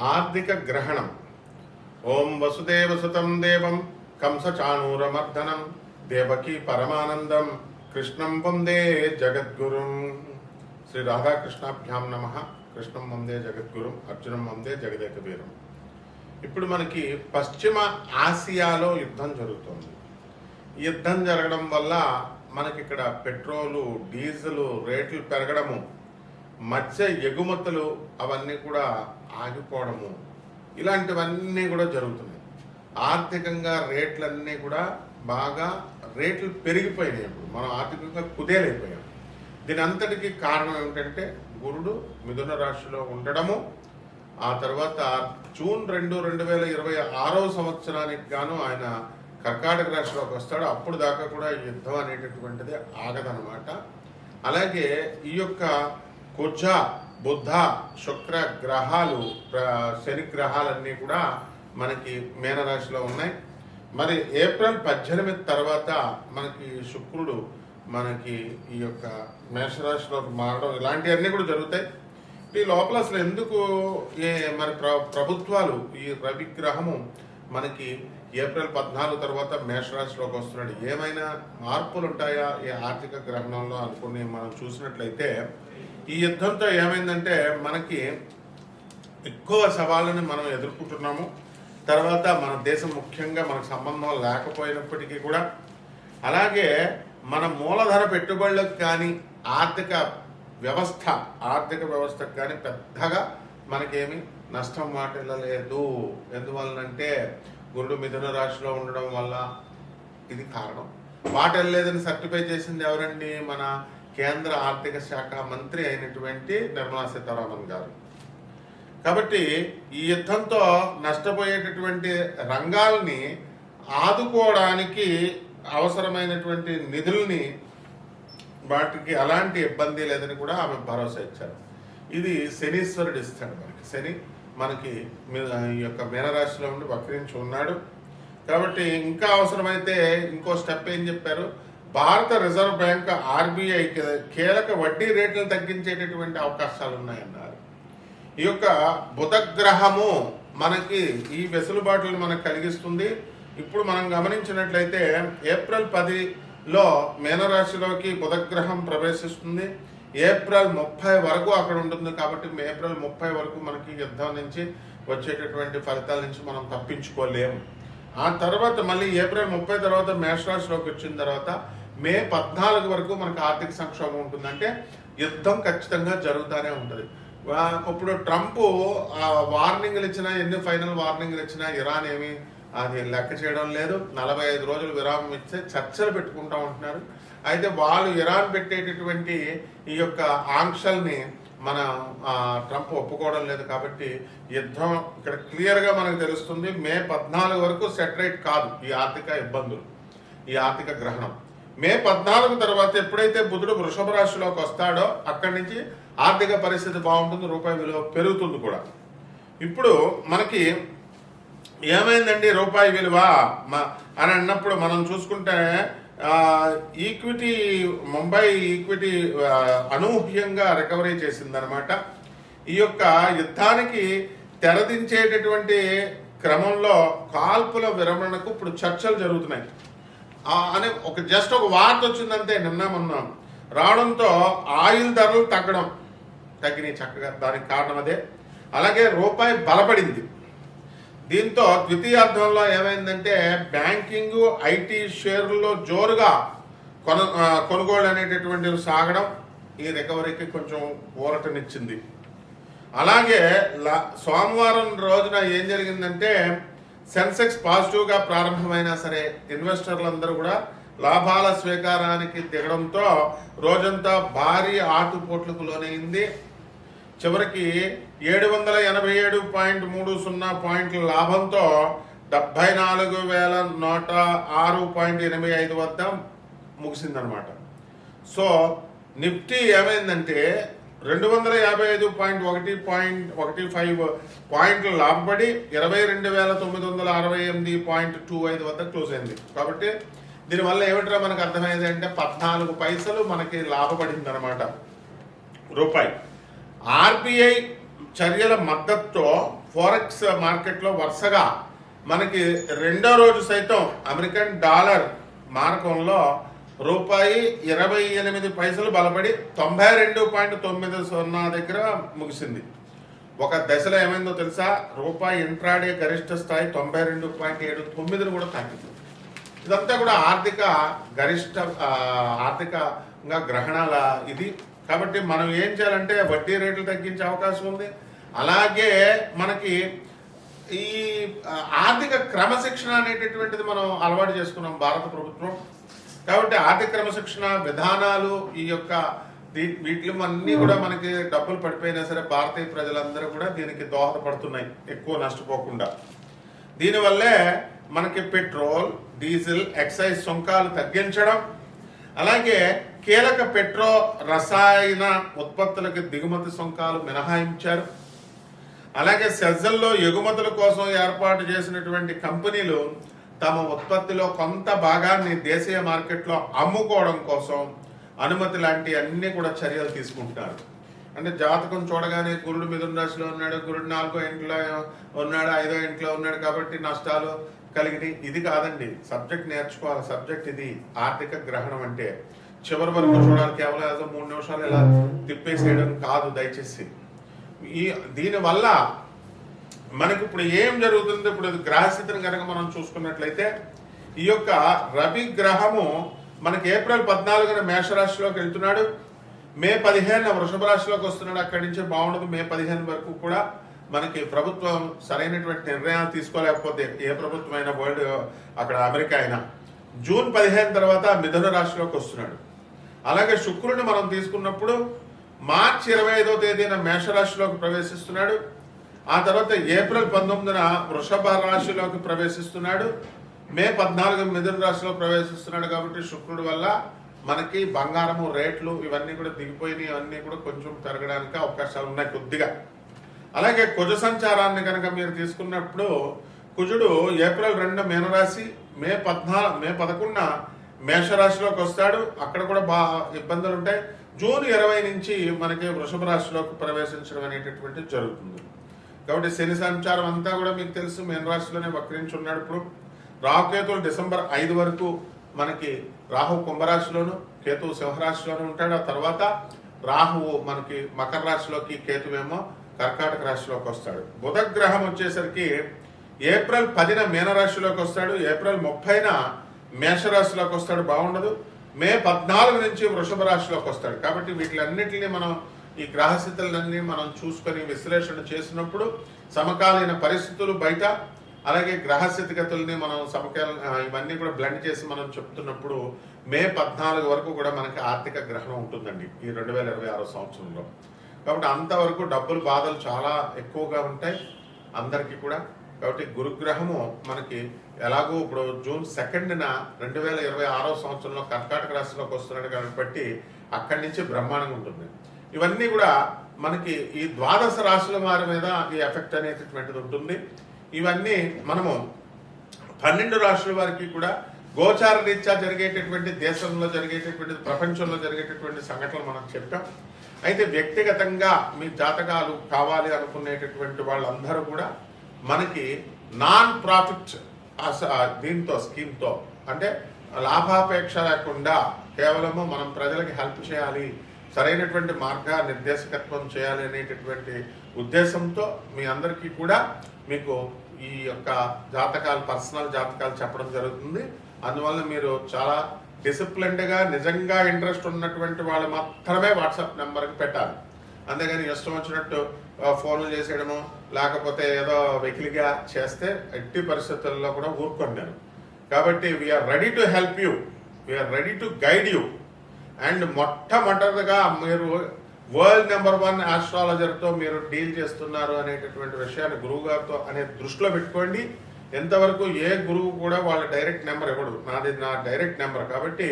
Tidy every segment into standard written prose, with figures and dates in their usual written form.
ఆర్థిక గ్రహణం. ఓం వసుదేవసుతం దేవం కంసచాణూరమర్దనం దేవకీ పరమానందం కృష్ణం వందే జగద్గురుం. శ్రీ రాధాకృష్ణాభ్యాం నమ. కృష్ణం వందే జగద్గురుం, అర్జునం వందే జగదేక వీరం. ఇప్పుడు మనకి పశ్చిమ ఆసియాలో యుద్ధం జరుగుతుంది. యుద్ధం జరగడం వల్ల మనకి ఇక్కడ పెట్రోలు డీజిల్ రేట్లు పెరగడము, మత్స్య ఎగుమతులు అవన్నీ కూడా ఆగిపోవడము, ఇలాంటివన్నీ కూడా జరుగుతున్నాయి. ఆర్థికంగా రేట్లన్నీ కూడా బాగా రేట్లు పెరిగిపోయినాయి. ఇప్పుడు మనం ఆర్థికంగా కుదేలైపోయాం. దీని అంతటికీ కారణం ఏమిటంటే గురుడు మిథున రాశిలో ఉండడము, ఆ తర్వాత జూన్ 2, 2026 సంవత్సరానికి గాను ఆయన కర్కాటక రాశిలోకి వస్తాడు. అప్పుడు దాకా కూడా యుద్ధం అనేటటువంటిది ఆగదనమాట. అలాగే ఈ యొక్క కుజ, బుధ, శుక్ర గ్రహాలు, శని గ్రహాలన్నీ కూడా మనకి మీనరాశిలో ఉన్నాయి. మరి ఏప్రిల్ 18 తర్వాత మనకి శుక్రుడు మనకి ఈ యొక్క మేషరాశిలోకి మారడం, ఇలాంటివన్నీ కూడా జరుగుతాయి. ఈ లోపల అసలు ఎందుకు మరి ప్రభుత్వాలు ఈ రవి గ్రహము మనకి ఏప్రిల్ 14 తర్వాత మేషరాశిలోకి వస్తున్నాడు, ఏమైనా మార్పులు ఉంటాయా ఈ ఆర్థిక గ్రహణంలో అనుకుని మనం చూసినట్లయితే, ఈ యుద్ధంతో ఏమైందంటే మనకి ఎక్కువ సవాళ్ళని మనం ఎదుర్కొంటున్నాము. తర్వాత మన దేశం ముఖ్యంగా మనకు సంబంధం లేకపోయినప్పటికీ కూడా, అలాగే మన మూలధన పెట్టుబడులకు కానీ ఆర్థిక వ్యవస్థకు కానీ పెద్దగా మనకేమి నష్టం వాటిల్లలేదు. ఎందువలనంటే గురుడు మిథున రాశిలో ఉండడం వల్ల ఇది కారణం. వాటిల్లలేదని సర్టిఫై చేసింది ఎవరండి? మన కేంద్ర ఆర్థిక శాఖ మంత్రి అయినటువంటి నిర్మలా సీతారామన్ గారు. కాబట్టి ఈ యుద్ధంతో నష్టపోయేటటువంటి రంగాల్ని ఆదుకోవడానికి అవసరమైనటువంటి నిధుల్ని, వాటికి అలాంటి ఇబ్బంది లేదని కూడా ఆమె భరోసా ఇచ్చారు. ఇది శనీశ్వరుడు ఇస్తాడు మనకి. శని మనకి ఈ యొక్క మీనరాశిలో ఉండి వక్రించి ఉన్నాడు. కాబట్టి ఇంకా అవసరమైతే ఇంకో స్టెప్ ఏం చెప్పారు? భారత రిజర్వ్ బ్యాంక్ RBI కీలక వడ్డీ రేట్లను తగ్గించేటటువంటి అవకాశాలు ఉన్నాయన్నారు. ఈ యొక్క బుధగ్రహము మనకి ఈ వెసులుబాటులను మనకు కలిగిస్తుంది. ఇప్పుడు మనం గమనించినట్లయితే ఏప్రిల్ 10లో మీనరాశిలోకి బుధగ్రహం ప్రవేశిస్తుంది. ఏప్రిల్ 30 వరకు అక్కడ ఉంటుంది. కాబట్టి ఏప్రిల్ 30 వరకు మనకి యుద్ధం నుంచి వచ్చేటటువంటి ఫలితాల నుంచి మనం తప్పించుకోలేము. ఆ తర్వాత మళ్ళీ ఏప్రిల్ 30 తర్వాత మేషరాశిలోకి వచ్చిన తర్వాత మే 14 వరకు మనకు ఆర్థిక సంక్షోభం ఉంటుందంటే యుద్ధం ఖచ్చితంగా జరుగుతూనే ఉంటుంది. ఇప్పుడు ట్రంప్ వార్నింగ్లు ఇచ్చినా, ఎన్ని ఫైనల్ వార్నింగ్లు ఇచ్చినా ఇరాన్ ఏమి అది లెక్క చేయడం లేదు. 45 రోజులు విరామం ఇస్తే చర్చలు పెట్టుకుంటూ ఉంటున్నారు. అయితే వాళ్ళు ఇరాన్ పెట్టేటటువంటి ఈ యొక్క ఆంక్షల్ని మన ట్రంప్ ఒప్పుకోవడం లేదు. కాబట్టి యుద్ధం ఇక్కడ క్లియర్గా మనకు తెలుస్తుంది. మే 14 వరకు సెటరేట్ కాదు ఈ ఆర్థిక ఇబ్బందులు, ఈ ఆర్థిక గ్రహణం. మే 14 తర్వాత ఎప్పుడైతే బుధుడు వృషభ రాశిలోకి వస్తాడో అక్కడి నుంచి ఆర్థిక పరిస్థితి బాగుంటుంది, రూపాయి విలువ పెరుగుతుంది కూడా. ఇప్పుడు మనకి ఏమైందండి రూపాయి విలువ అని అన్నప్పుడు మనం చూసుకుంటే ఈక్విటీ, ముంబై ఈక్విటీ అనూహ్యంగా రికవరీ చేసిందనమాట. ఈ యొక్క యుద్ధానికి తెరదించేటటువంటి క్రమంలో కాల్పుల విరమణకు ఇప్పుడు చర్చలు జరుగుతున్నాయి అని జస్ట్ ఒక వార్త వచ్చిందంటే నిన్న మొన్న రావడంతో ఆయిల్ ధరలు తగ్గినాయి చక్కగా. దానికి కారణం అదే. అలాగే రూపాయి బలపడింది. దీంతో ద్వితీయార్థంలో ఏమైందంటే బ్యాంకింగ్, IT షేర్లలో జోరుగా కొనుగోలు అనేటటువంటివి సాగడం ఈ రికవరీకి కొంచెం ఊరటనిచ్చింది. అలాగే సోమవారం రోజున ఏం జరిగిందంటే సెన్సెక్స్ పాజిటివ్గా ప్రారంభమైనా సరే ఇన్వెస్టర్లందరూ కూడా లాభాల స్వీకారానికి దిగడంతో రోజంతా భారీ ఆటుపోట్లకు లోనైంది. చివరికి 787.30 పాయింట్ల లాభంతో 74,106.85 వద్ద ముగిసిందనమాట. సో నిఫ్టీ ఏమైందంటే 255.15 పాయింట్లు లాభపడి 22,968.25 వద్ద క్లోజ్ అయింది. కాబట్టి దీనివల్ల ఏమిట్రా మనకు అర్థమైంది అంటే 14 పైసలు మనకి లాభపడింది అనమాట రూపాయి. RBI చర్యల మద్దతుతో ఫారెక్స్ మార్కెట్లో వరుసగా మనకి రెండో రోజు సైతం అమెరికన్ డాలర్ మారకంలో రూపాయి 28 పైసలు బలపడి 92.90 దగ్గర ముగిసింది. ఒక దశలో ఏమైందో తెలుసా, రూపాయి ఇంట్రాడే గరిష్ట స్థాయి 92.79 కూడా తాకింది. ఇదంతా కూడా ఆర్థికంగా గ్రహణాల ఇది. కాబట్టి మనం ఏం చేయాలంటే వడ్డీ రేట్లు తగ్గించే అవకాశం ఉంది. అలాగే మనకి ఈ ఆర్థిక క్రమశిక్షణ అనేటటువంటిది మనం అలవాటు చేసుకున్నాం భారత ప్రభుత్వం. కాబట్టి ఆర్థిక క్రమశిక్షణ విధానాలు ఈ యొక్క వీటిలో అన్నీ కూడా మనకి డబ్బులు పడిపోయినా సరే భారతీయ ప్రజలందరూ కూడా దీనికి దోహదపడుతున్నాయి ఎక్కువ నష్టపోకుండా. దీనివల్లే మనకి పెట్రోల్, డీజిల్, ఎక్సైజ్ సుంకాలు తగ్గించడం, అలాగే కీలక పెట్రో రసాయన ఉత్పత్తులకి దిగుమతి సుంకాలు మినహాయించారు. అలాగే సెజ్జల్లో ఎగుమతుల కోసం ఏర్పాటు చేసినటువంటి కంపెనీలు తమ ఉత్పత్తిలో కొంత భాగాన్ని దేశీయ మార్కెట్లో అమ్ముకోవడం కోసం అనుమతి లాంటి అన్ని కూడా చర్యలు తీసుకుంటున్నారు. అంటే జాతకం చూడగానే గురుడు మిథున రాశిలో ఉన్నాడు, గురుడు 4వ ఇంట్లో ఉన్నాడు, 5వ ఇంట్లో ఉన్నాడు కాబట్టి నష్టాలు కలిగినాయి, ఇది కాదండి. సబ్జెక్ట్ నేర్చుకోవాలి. సబ్జెక్ట్ ఇది ఆర్థిక గ్రహణం అంటే చివరి వరకు చూడాలి. కేవలం ఏదో 3 నిమిషాలు ఇలా తిప్పేసేయడం కాదు దయచేసి. దీనివల్ల మనకి ఇప్పుడు ఏం జరుగుతుంది, ఇప్పుడు గ్రహస్థితిని కనుక మనం చూసుకున్నట్లయితే ఈ యొక్క రవి గ్రహము మనకి ఏప్రిల్ 14న మేషరాశిలోకి వెళ్తున్నాడు, మే 15న వృషభ రాశిలోకి వస్తున్నాడు. అక్కడి నుంచి బాగుండదు. మే 15 వరకు కూడా మనకి ప్రభుత్వం సరైనటువంటి నిర్ణయాలు తీసుకోలేకపోతే, ఏ ప్రభుత్వం అయినా వరల్డ్ అక్కడ అమెరికా అయినా, జూన్ 15 తర్వాత మిథున రాశిలోకి వస్తున్నాడు. అలాగే శుక్రుడిని మనం తీసుకున్నప్పుడు మార్చి 25వ తేదీన మేషరాశిలోకి ప్రవేశిస్తున్నాడు. ఆ తర్వాత ఏప్రిల్ 19న వృషభ రాశిలోకి ప్రవేశిస్తున్నాడు. మే 14 మిథున రాశిలో ప్రవేశిస్తున్నాడు. కాబట్టి శుక్రుడి వల్ల మనకి బంగారము రేట్లు ఇవన్నీ కూడా దిగిపోయినాయి. ఇవన్నీ కూడా కొంచెం పెరగడానికి అవకాశాలు ఉన్నాయి కొద్దిగా. అలాగే కుజ సంచారాన్ని కనుక మీరు తీసుకున్నప్పుడు కుజుడు ఏప్రిల్ 2 మీనరాశి, మే 11న మేషరాశిలోకి వస్తాడు. అక్కడ కూడా ఇబ్బందులు ఉంటాయి. జూన్ 20 నుంచి మనకి వృషభ రాశిలోకి ప్రవేశించడం అనేటటువంటిది జరుగుతుంది. కాబట్టి శని సంచారం అంతా కూడా మీకు తెలుసు, మీనరాశిలోనే వక్రించి ఉన్నాడు. ఇప్పుడు రాహుకేతువులు డిసెంబర్ 5 వరకు మనకి రాహు కుంభరాశిలోను, కేతువు సింహరాశిలోనూ ఉంటాడు. ఆ తర్వాత రాహువు మనకి మకర రాశిలోకి, కేతువేమో కర్కాటక రాశిలోకి వస్తాడు. బుధ గ్రహం వచ్చేసరికి ఏప్రిల్ 10న మీనరాశిలోకి వస్తాడు, ఏప్రిల్ 30న మేషరాశిలోకి వస్తాడు, బాగుండదు. మే 14 నుంచి వృషభ రాశిలోకి వస్తాడు. కాబట్టి వీటిలన్నిటిని మనం ఈ గ్రహస్థితులన్నీ మనం చూసుకొని విశ్లేషణ చేసినప్పుడు సమకాలీన పరిస్థితులు బయట, అలాగే గ్రహస్థితిగతుల్ని మనం ఇవన్నీ కూడా బ్లెండ్ చేసి మనం చెప్తున్నప్పుడు మే 14 వరకు కూడా మనకి ఆర్థిక గ్రహణం ఉంటుందండి ఈ 2026 సంవత్సరంలో. కాబట్టి అంతవరకు డబ్బులు బాధలు చాలా ఎక్కువగా ఉంటాయి అందరికీ కూడా. కాబట్టి గురుగ్రహము మనకి ఎలాగో ఇప్పుడు జూన్ 2న 2026 సంవత్సరంలో కర్కాటక రాశిలోకి వస్తున్నాడు కాబట్టి అక్కడి నుంచి బ్రహ్మాండంగా ఉంటుంది. ఇవన్నీ కూడా మనకి ఈ ద్వాదశ రాశుల వారి మీద ఈ ఎఫెక్ట్ అనేటటువంటిది ఉంటుంది. ఇవన్నీ మనము 12 రాశుల వారికి కూడా గోచార రీత్యా జరిగేటటువంటి, దేశంలో జరిగేటటువంటి, ప్రపంచంలో జరిగేటటువంటి సంఘటనలు మనం చెప్పాం. అయితే వ్యక్తిగతంగా మీ జాతకాలు కావాలి అనుకునేటటువంటి వాళ్ళందరూ కూడా మనకి నాన్ ప్రాఫిట్ దీంతో స్కీమ్తో, అంటే లాభాపేక్ష లేకుండా కేవలము మనం ప్రజలకి హెల్ప్ చేయాలి, సరైనటువంటి మార్గ నిర్దేశకత్వం చేయాలి అనేటటువంటి ఉద్దేశంతో మీ అందరికీ కూడా మీకు ఈ యొక్క జాతకాలు, పర్సనల్ జాతకాలు చెప్పడం జరుగుతుంది. అందువల్ల మీరు చాలా డిసిప్లిన్డ్గా, నిజంగా ఇంట్రెస్ట్ ఉన్నటువంటి వాళ్ళు మాత్రమే వాట్సాప్ నెంబర్కి పెట్టాలి. అంతేగాని ఇష్టం వచ్చినట్టు ఫోన్లు చేసేయడము, లేకపోతే ఏదో వెకిలిగా చేస్తే ఎట్టి పరిస్థితుల్లో కూడా ఊరుకోండి నేను. కాబట్టి we're ready to help you, we're ready to guide you. And మొట్టమొదటిగా మీరు వరల్డ్ నెంబర్ 1 ఆస్ట్రాలజర్తో మీరు డీల్ చేస్తున్నారు అనేటటువంటి విషయాన్ని గురువు గారితో అనే దృష్టిలో పెట్టుకోండి. ఎంతవరకు ఏ గురువు కూడా వాళ్ళ డైరెక్ట్ నెంబర్ ఇవ్వడు, నాది నా డైరెక్ట్ నెంబర్. కాబట్టి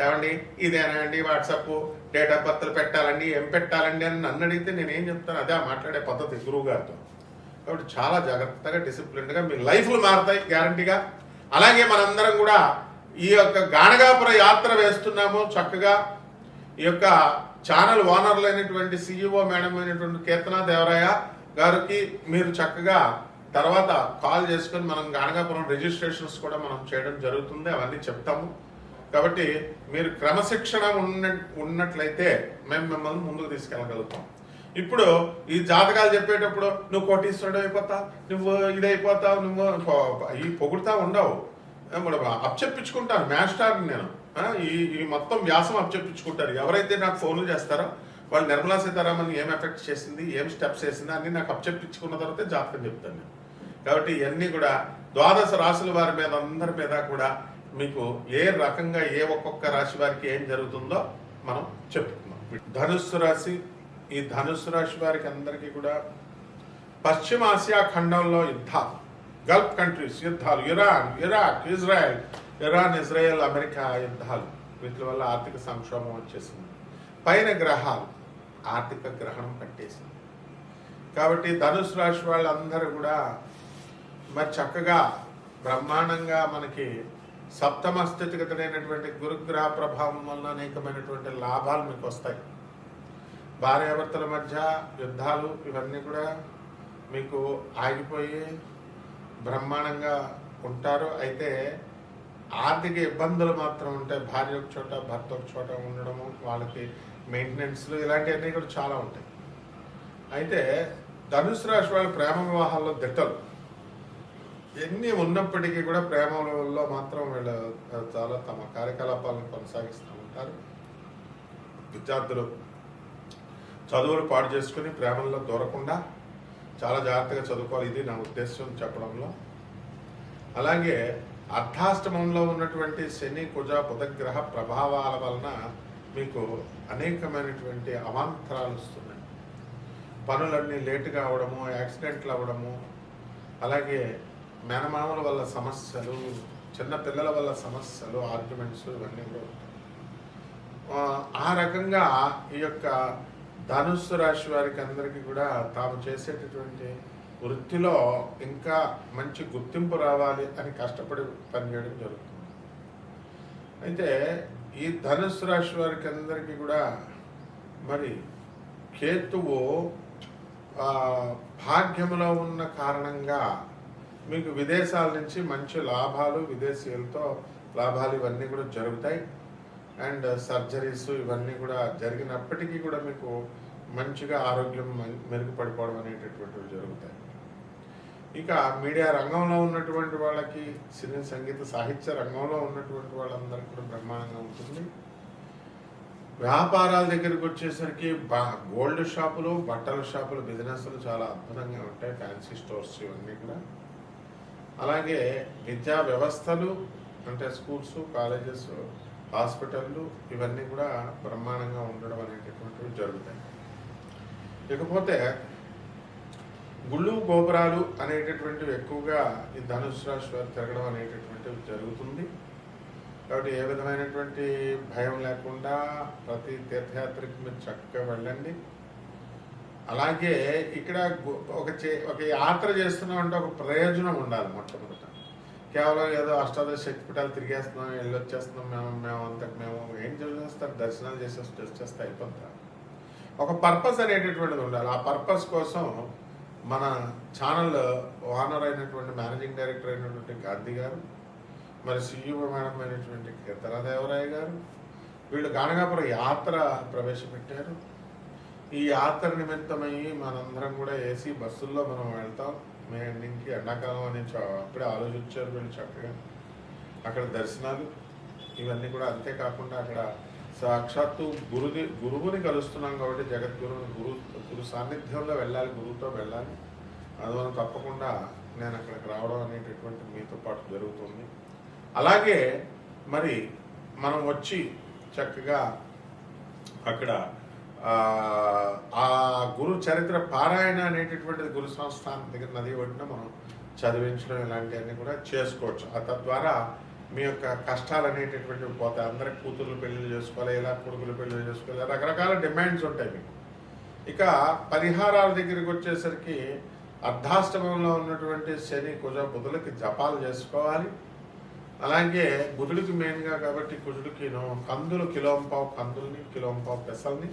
ఏమండి ఇదేనా అండి వాట్సాప్, డేట్ ఆఫ్ బర్త్లు పెట్టాలండి, ఏం పెట్టాలండి అని నన్ను అడిగితే నేను ఏం చెప్తాను, అదే మాట్లాడే పద్ధతి గురువు గారితో. కాబట్టి చాలా జాగ్రత్తగా, డిసిప్లిన్డ్గా మీ లైఫ్లు మారుతాయి గ్యారంటీగా. అలాగే మనందరం కూడా ఈ యొక్క గాణగాపుర యాత్ర వేస్తున్నాము చక్కగా. ఈ యొక్క ఛానల్ ఓనర్లు అయినటువంటి CEO మేడం అయినటువంటి కీర్తనా దేవరాయ, గారికి మీరు చక్కగా తర్వాత కాల్ చేసుకొని మనం గాణగాపురం రిజిస్ట్రేషన్స్ కూడా మనం చేయడం జరుగుతుంది, అవన్నీ చెప్తాము. కాబట్టి మీరు క్రమశిక్షణ ఉన్నట్లయితే మేము మిమ్మల్ని ముందుకు తీసుకెళ్ళగలుగుతాం. ఇప్పుడు ఈ జాతకాలు చెప్పేటప్పుడు నువ్వు కోటీశ్వరుడు అయిపోతావు, నువ్వు ఇదైపోతావు, నువ్వు ఈ పొగుడుతా ఉండవు. అప్పచెప్పించుకుంటాను మ్యాస్టార్ని నేను. ఈ మొత్తం వ్యాసం అప్పచెప్పించుకుంటారు. ఎవరైతే నాకు ఫోన్లు చేస్తారో వాళ్ళు నిర్మలా సీతారామన్ ఏం ఎఫెక్ట్ చేసింది, ఏం స్టెప్స్ వేసింది అన్నీ నాకు అప్పచెప్పించుకున్న తర్వాతే జాతకం చెప్తాను నేను. కాబట్టి ఇవన్నీ కూడా ద్వాదశ రాశుల వారి మీద అందరి మీద కూడా మీకు ఏ రకంగా ఏ ఒక్కొక్క రాశి వారికి ఏం జరుగుతుందో మనం చెప్పుకున్నాం. ధనుస్సు రాశి, ఈ ధనుస్సు రాశి వారికి అందరికీ కూడా పశ్చిమ ఆసియా ఖండంలో యుద్ధాలు, గల్ఫ్ కంట్రీస్ యుద్ధాలు, ఇరాక్, ఇజ్రాయెల్, అమెరికా యుద్ధాలు, వీటి వల్ల ఆర్థిక సంక్షోభం వచ్చేసింది. పైన గ్రహాలు ఆర్థిక గ్రహణం పట్టేసింది. కాబట్టి ధనుసు రాశి వాళ్ళందరూ కూడా మరి చక్కగా బ్రహ్మాండంగా మనకి సప్తమ స్థితిగతులైనటువంటి గురుగ్రహ ప్రభావం వల్ల అనేకమైనటువంటి లాభాలు మీకు వస్తాయి. భార్యాభర్తల మధ్య యుద్ధాలు ఇవన్నీ కూడా మీకు ఆగిపోయి బ్రహ్మాండంగా ఉంటారు. అయితే ఆర్థిక ఇబ్బందులు మాత్రం ఉంటాయి. భార్య ఒక చోట, భర్త ఒక చోట ఉండడము, వాళ్ళకి మెయింటెనెన్స్లు ఇలాంటివన్నీ కూడా చాలా ఉంటాయి. అయితే ధనుసు రాశి వాళ్ళ ప్రేమ వివాహాల్లో దిట్టలు ఎన్ని ఉన్నప్పటికీ కూడా ప్రేమలో మాత్రం వీళ్ళు చాలా తమ కార్యకలాపాలను కొనసాగిస్తూ ఉంటారు. విద్యార్థులు చదువులు పాడు చేసుకుని ప్రేమల్లో దూరకుండా చాలా జాగ్రత్తగా చదువుకోవాలి. ఇది నా ఉద్దేశం చెప్పడంలో. అలాగే అర్ధాష్టమంలో ఉన్నటువంటి శని, కుజ, బుధగ్రహ ప్రభావాల వలన మీకు అనేకమైనటువంటి అవాంతరాలు వస్తున్నాయి. పనులన్నీ లేటుగా అవడము, యాక్సిడెంట్లు అవ్వడము, అలాగే మేనమామల వల్ల సమస్యలు, చిన్న పిల్లల వల్ల సమస్యలు, ఆర్గ్యుమెంట్స్ ఇవన్నీ కూడా ఉంటాయి. ఆ రకంగా ఈ యొక్క ధనుస్సు రాశి వారికి అందరికీ కూడా తాము చేసేటటువంటి వృత్తిలో ఇంకా మంచి గుర్తింపు రావాలి అని కష్టపడి పనిచేయడం జరుగుతుంది. అయితే ఈ ధనుస్సు రాశి వారికి అందరికీ కూడా మరి కేతువు భాగ్యములో ఉన్న కారణంగా మీకు విదేశాల నుంచి మంచి లాభాలు, విదేశీయులతో లాభాలు ఇవన్నీ కూడా జరుగుతాయి. అండ్ సర్జరీస్ ఇవన్నీ కూడా జరిగినప్పటికీ కూడా మీకు మంచిగా ఆరోగ్యం మెరుగుపడిపోవడం అనేటటువంటివి జరుగుతాయి. ఇక మీడియా రంగంలో ఉన్నటువంటి వాళ్ళకి, సినీ సంగీత సాహిత్య రంగంలో ఉన్నటువంటి వాళ్ళందరికీ కూడా బ్రహ్మాండంగా ఉంటుంది. వ్యాపారాల దగ్గరికి వచ్చేసరికి గోల్డ్ షాపులు, బట్టల షాపులు, బిజినెస్లు చాలా అద్భుతంగా ఉంటాయి. ఫ్యాన్సీ స్టోర్స్ ఇవన్నీ కూడా. అలాగే విద్యా వ్యవస్థలు అంటే స్కూల్స్, కాలేజెస్, హాస్పిటళ్ళు ఇవన్నీ కూడా బ్రహ్మాండంగా ఉండడం అనేటటువంటివి జరుగుతాయి. ఇకపోతే గుళ్ళు, గోపురాలు అనేటటువంటివి ఎక్కువగా ఈ ధనుసు రాశి వారు తిరగడం అనేటటువంటివి జరుగుతుంది. కాబట్టి ఏ విధమైనటువంటి భయం లేకుండా ప్రతి తీర్థయాత్రకి మీరు చక్కగా వెళ్ళండి. అలాగే ఇక్కడ ఒక యాత్ర చేస్తున్నామంటే ఒక ప్రయోజనం ఉండాలి. మొట్టమొదట కేవలం ఏదో అష్టాదశ శక్తిపీఠాలు తిరిగేస్తున్నాం, వెళ్ళొచ్చేస్తున్నాం, మేము ఏం చేస్తారు, దర్శనాలు చేసేస్తే అయిపోతాం. ఒక పర్పస్ అనేటటువంటిది ఉండాలి. ఆ పర్పస్ కోసం మన ఛానల్ ఓనర్ అయినటువంటి మేనేజింగ్ డైరెక్టర్ అయినటువంటి గాంధీ గారు, మరి CEO మేడం అయినటువంటి కీర్తనాదేవరాయ గారు, వీళ్ళు గాణగాపురం యాత్ర ప్రవేశపెట్టారు. ఈ యాత్ర నిమిత్తమయ్యి మనందరం కూడా ఏసీ బస్సుల్లో మనం వెళ్తాం. మే ఎండింగ్కి, ఎండాకాలం అని అప్పుడే ఆలోచించారు వీళ్ళు చక్కగా. అక్కడ దర్శనాలు ఇవన్నీ కూడా. అంతేకాకుండా అక్కడ సాక్షాత్తు గురువుని కలుస్తున్నాం కాబట్టి జగద్గురువుని గురు సాన్నిధ్యంలో వెళ్ళాలి, గురువుతో వెళ్ళాలి. అందువల్ల తప్పకుండా నేను అక్కడికి రావడం అనేటటువంటి మీతో పాటు జరుగుతుంది. అలాగే మరి మనం వచ్చి చక్కగా అక్కడ ఆ గురు చరిత్ర పారాయణ అనేటటువంటిది గురు సంస్థానం దగ్గర నది ఒడ్డున మనం చదివించడం ఇలాంటివన్నీ కూడా చేసుకోవచ్చు. తద్వారా మీ యొక్క కష్టాలు అనేటటువంటివి పోతాయి. అందరికి కూతుర్లు పెళ్లిళ్ళు చేసుకోవాలి, ఇలా కొడుకులు పెళ్లిళ్ళు చేసుకోవాలి, రకరకాల డిమాండ్స్ ఉంటాయి మీకు. ఇక పరిహారాల దగ్గరికి వచ్చేసరికి అర్ధాష్టమంలో ఉన్నటువంటి శని, కుజ, బుధులకి జపాలు చేసుకోవాలి. అలాగే బుధుడికి మెయిన్గా కాబట్టి కుజుడికి కందులు కిలోంపావు కందుల్ని, కిలోంపావు పెసల్ని,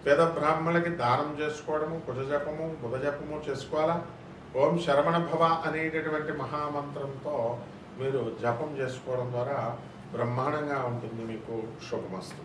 పేద బ్రాహ్మణులకి దానం చేసుకోవడము, కుజ జపము, బుధ జపము చేసుకోవాలా. ఓం శరవణ భవ అనేటటువంటి మహామంత్రంతో మీరు జపం చేసుకోవడం ద్వారా బ్రహ్మాండంగా ఉంటుంది. మీకు శుభమస్తు.